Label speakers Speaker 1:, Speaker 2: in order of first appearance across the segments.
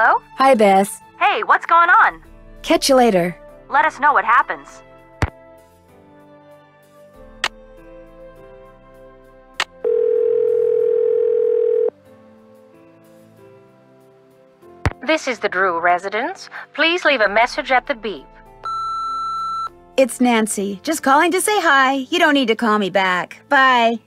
Speaker 1: Hello?
Speaker 2: Hi, Bess.
Speaker 1: Hey, what's going on?
Speaker 2: Catch you later.
Speaker 1: Let us know what happens.
Speaker 3: This is the Drew residence. Please leave a message at the beep.
Speaker 2: It's Nancy. Just calling to say hi. You don't need to call me back. Bye.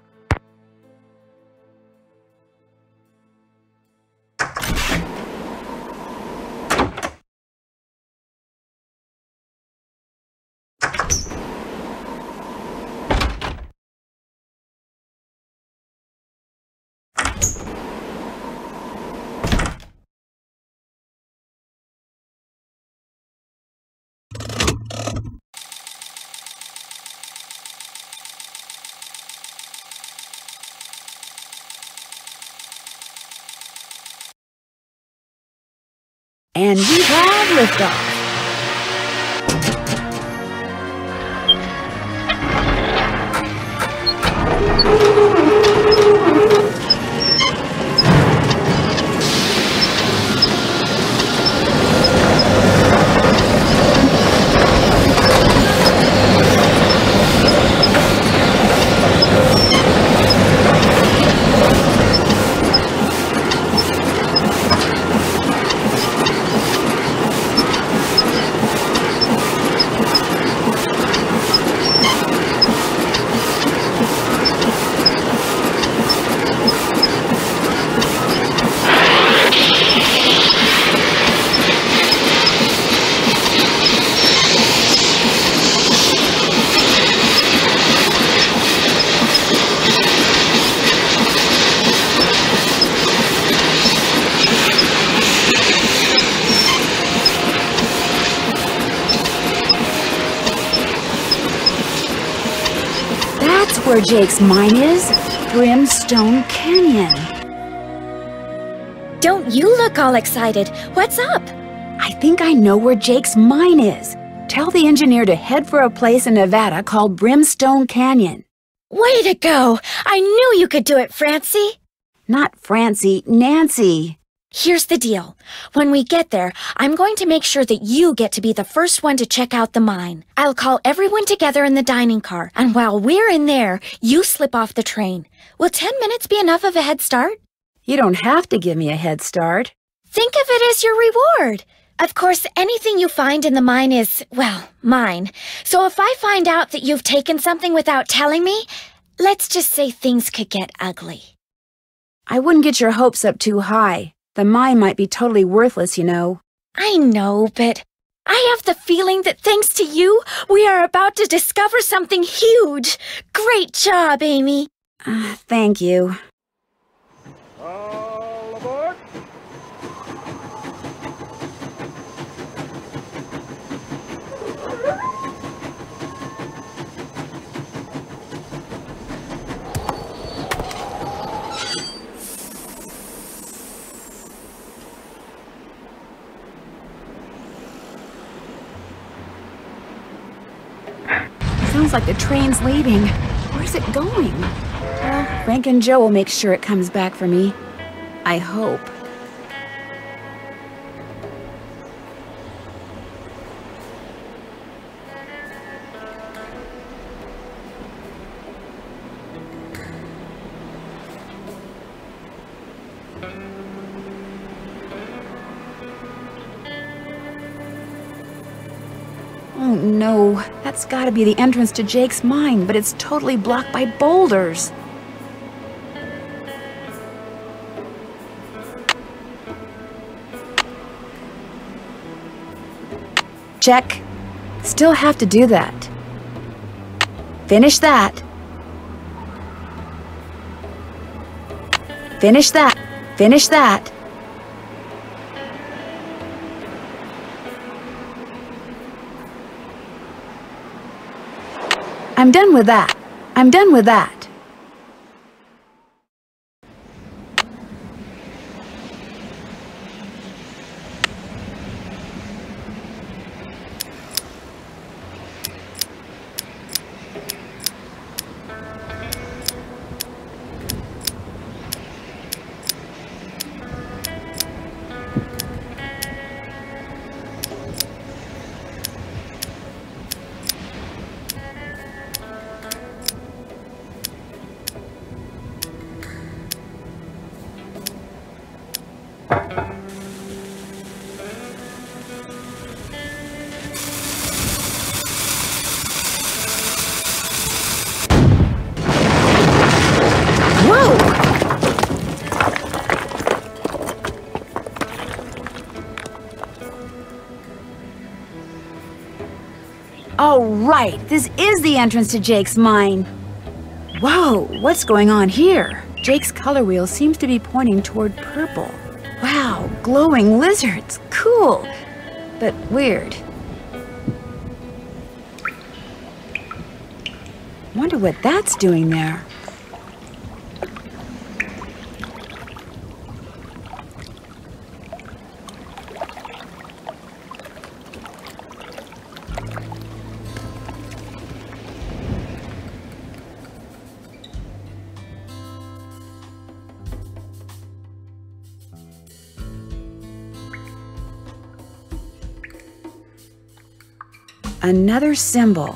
Speaker 2: And we've had liftoff. That's where Jake's mine is. Brimstone Canyon.
Speaker 4: Don't you look all excited. What's up?
Speaker 2: I think I know where Jake's mine is. Tell the engineer to head for a place in Nevada called Brimstone Canyon.
Speaker 4: Way to go! I knew you could do it, Francie.
Speaker 2: Not Francie, Nancy.
Speaker 4: Here's the deal. When we get there, I'm going to make sure that you get to be the first one to check out the mine. I'll call everyone together in the dining car, and while we're in there, you slip off the train. Will 10 minutes be enough of a head start?
Speaker 2: You don't have to give me a head start.
Speaker 4: Think of it as your reward. Of course, anything you find in the mine is, well, mine. So if I find out that you've taken something without telling me, let's just say things could get ugly.
Speaker 2: I wouldn't get your hopes up too high. The mine might be totally worthless, you know.
Speaker 4: I know, but I have the feeling that thanks to you, we are about to discover something huge. Great job, Amy.
Speaker 2: Thank you.
Speaker 5: All aboard!
Speaker 2: Sounds like the train's leaving. Where's it going? Well, Frank and Joe will make sure it comes back for me. I hope. Oh no, that's gotta be the entrance to Jake's mine, but it's totally blocked by boulders. Check. Still have to do that. Finish that. Finish that. Finish that. I'm done with that. I'm done with that. Oh, right. This is the entrance to Jake's mine. Whoa, what's going on here? Jake's color wheel seems to be pointing toward purple. Wow, glowing lizards. Cool, but weird. Wonder what that's doing there. Another symbol.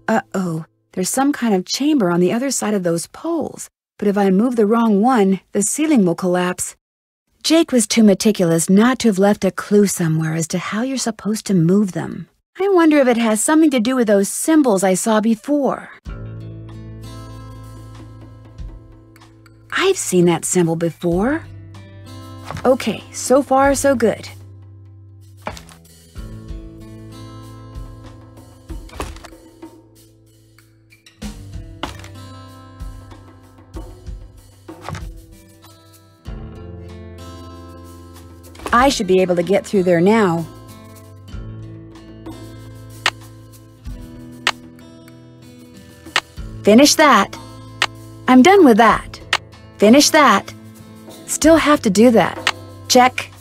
Speaker 2: Uh-oh, there's some kind of chamber on the other side of those poles. But if I move the wrong one, the ceiling will collapse. Jake was too meticulous not to have left a clue somewhere as to how you're supposed to move them. I wonder if it has something to do with those symbols I saw before. I've seen that symbol before. Okay, so far so good. I should be able to get through there now. Finish that. I'm done with that. Finish that. Still have to do that. Check.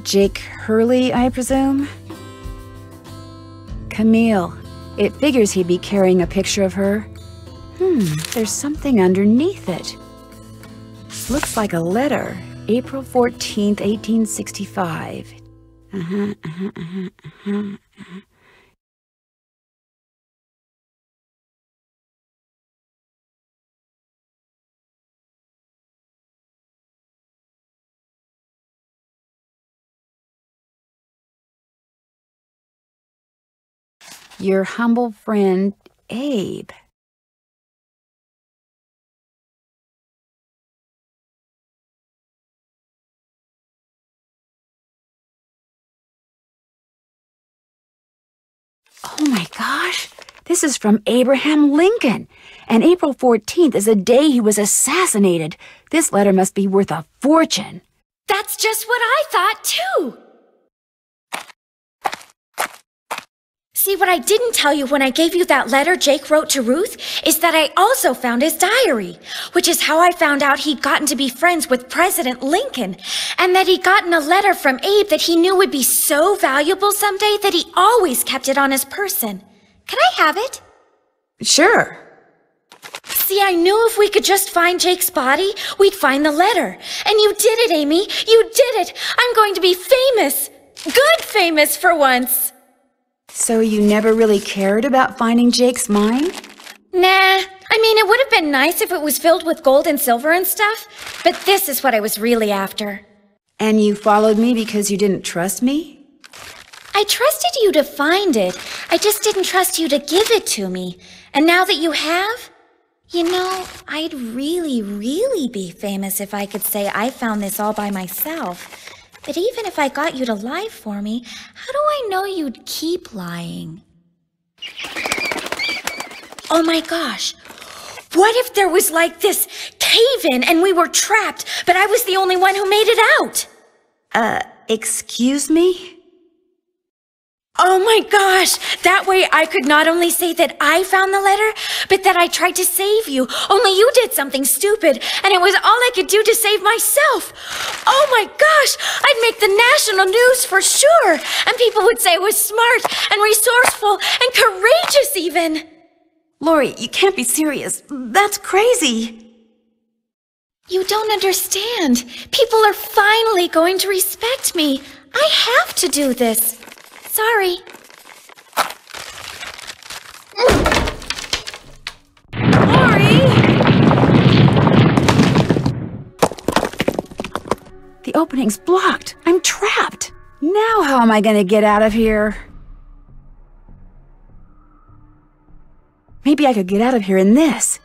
Speaker 2: Jake Hurley, I presume? Camille. It figures he'd be carrying a picture of her. There's something underneath it. Looks like a letter. April 14th, 1865. Your humble friend, Abe. Oh my gosh, this is from Abraham Lincoln. And April 14th is the day he was assassinated. This letter must be worth a fortune.
Speaker 4: That's just what I thought, too. See, what I didn't tell you when I gave you that letter Jake wrote to Ruth is that I also found his diary, which is how I found out he'd gotten to be friends with President Lincoln, and that he'd gotten a letter from Abe that he knew would be so valuable someday that he always kept it on his person. Can I have it?
Speaker 2: Sure.
Speaker 4: See, I knew if we could just find Jake's body, we'd find the letter. And you did it, Amy. You did it. I'm going to be famous. Good famous for once.
Speaker 2: So you never really cared about finding Jake's mine?
Speaker 4: Nah. I mean, it would have been nice if it was filled with gold and silver and stuff, but this is what I was really after.
Speaker 2: And you followed me because you didn't trust me?
Speaker 4: I trusted you to find it. I just didn't trust you to give it to me. And now that you have, you know, I'd really, really be famous if I could say I found this all by myself. But even if I got you to lie for me, how do I know you'd keep lying? Oh my gosh. What if there was like this cave-in and we were trapped, but I was the only one who made it out?
Speaker 2: Excuse me?
Speaker 4: Oh my gosh! That way I could not only say that I found the letter, but that I tried to save you. Only you did something stupid, and it was all I could do to save myself. Oh my gosh! I'd make the national news for sure, and people would say I was smart and resourceful and courageous even.
Speaker 2: Lori, you can't be serious. That's crazy.
Speaker 4: You don't understand. People are finally going to respect me. I have to do this. Sorry.
Speaker 2: Lori! The opening's blocked. I'm trapped. Now how am I going to get out of here? Maybe I could get out of here in this.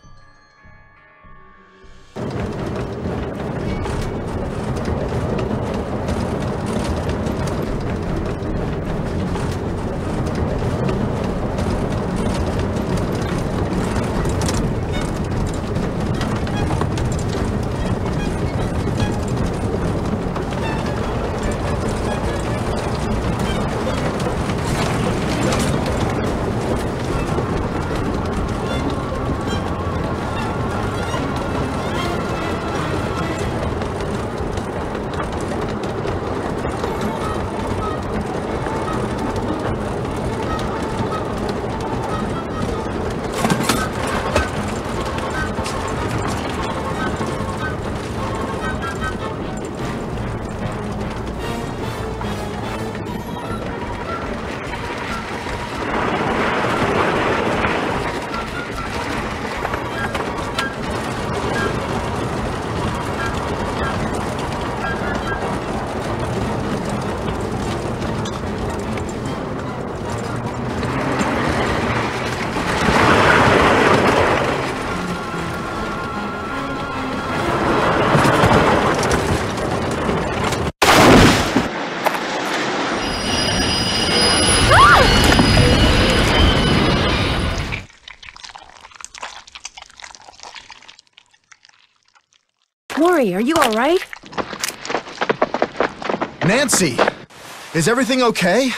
Speaker 2: Lori, are you all right?
Speaker 5: Nancy! Is everything okay?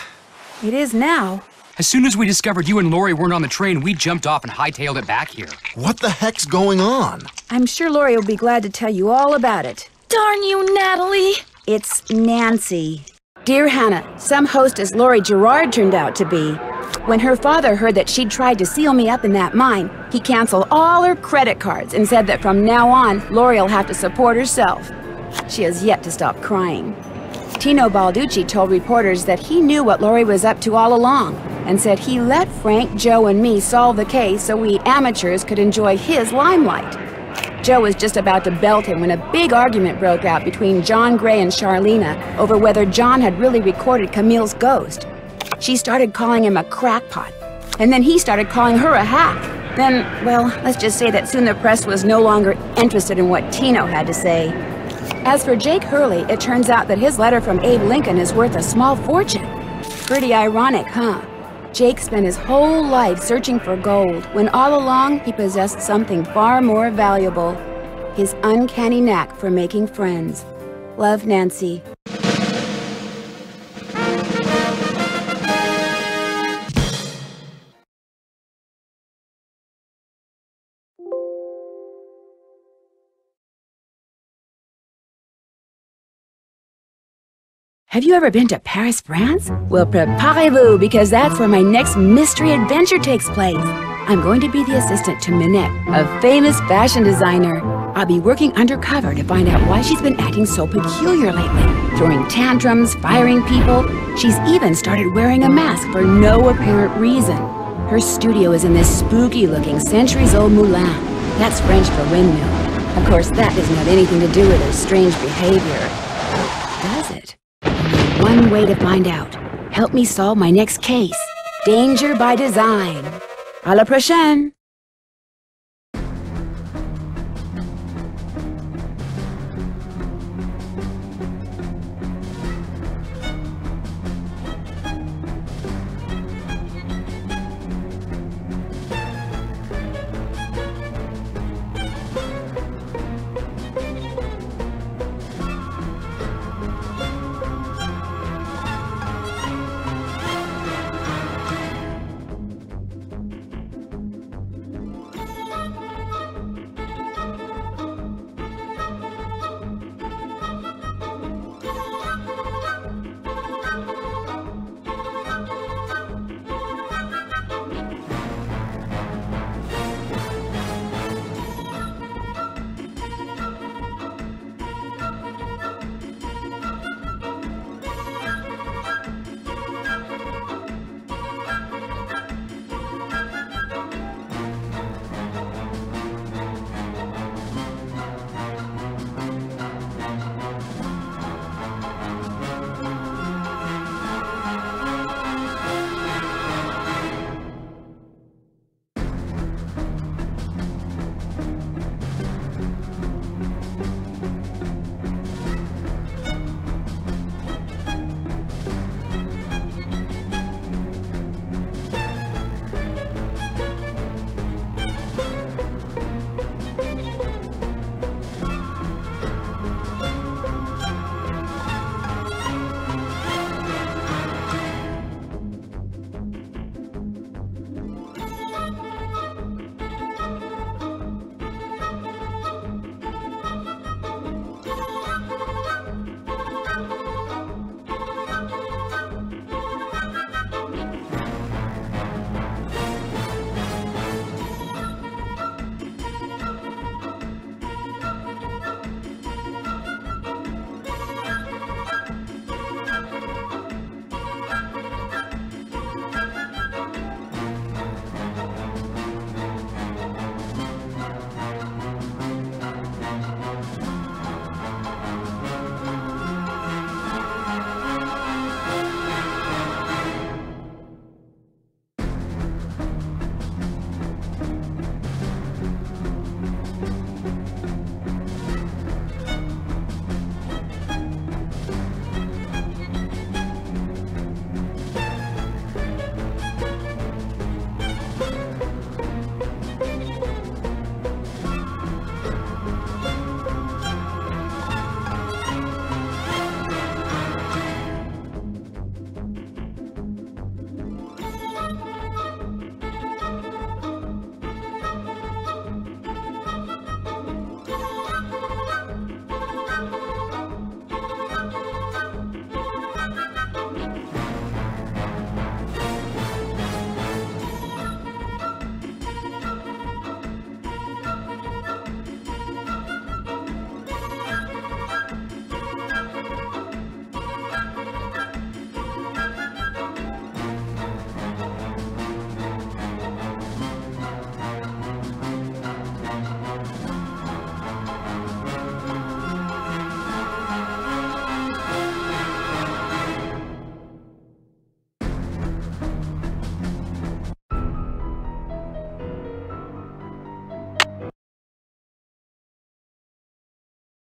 Speaker 2: It is now.
Speaker 6: As soon as we discovered you and Lori weren't on the train, we jumped off and hightailed it back here.
Speaker 5: What the heck's going on?
Speaker 2: I'm sure Lori will be glad to tell you all about it.
Speaker 4: Darn you, Natalie!
Speaker 2: It's Nancy. Dear Hannah, some hostess Lori Gerard turned out to be. When her father heard that she'd tried to seal me up in that mine, he canceled all her credit cards and said that from now on, Lori will have to support herself. She has yet to stop crying. Tino Balducci told reporters that he knew what Lori was up to all along and said he let Frank, Joe, and me solve the case so we amateurs could enjoy his limelight. Joe was just about to belt him when a big argument broke out between John Gray and Charlena over whether John had really recorded Camille's ghost. She started calling him a crackpot, and then he started calling her a hack. Then, well, let's just say that soon the press was no longer interested in what Tino had to say. As for Jake Hurley, it turns out that his letter from Abe Lincoln is worth a small fortune. Pretty ironic, huh? Jake spent his whole life searching for gold, when all along he possessed something far more valuable. His uncanny knack for making friends. Love, Nancy. Have you ever been to Paris, France? Well, préparez-vous, because that's where my next mystery adventure takes place. I'm going to be the assistant to Minette, a famous fashion designer. I'll be working undercover to find out why she's been acting so peculiar lately, throwing tantrums, firing people. She's even started wearing a mask for no apparent reason. Her studio is in this spooky-looking centuries-old moulin. That's French for windmill. Of course, that doesn't have anything to do with her strange behavior. Does it? One way to find out. Help me solve my next case. Danger by design. À la prochaine!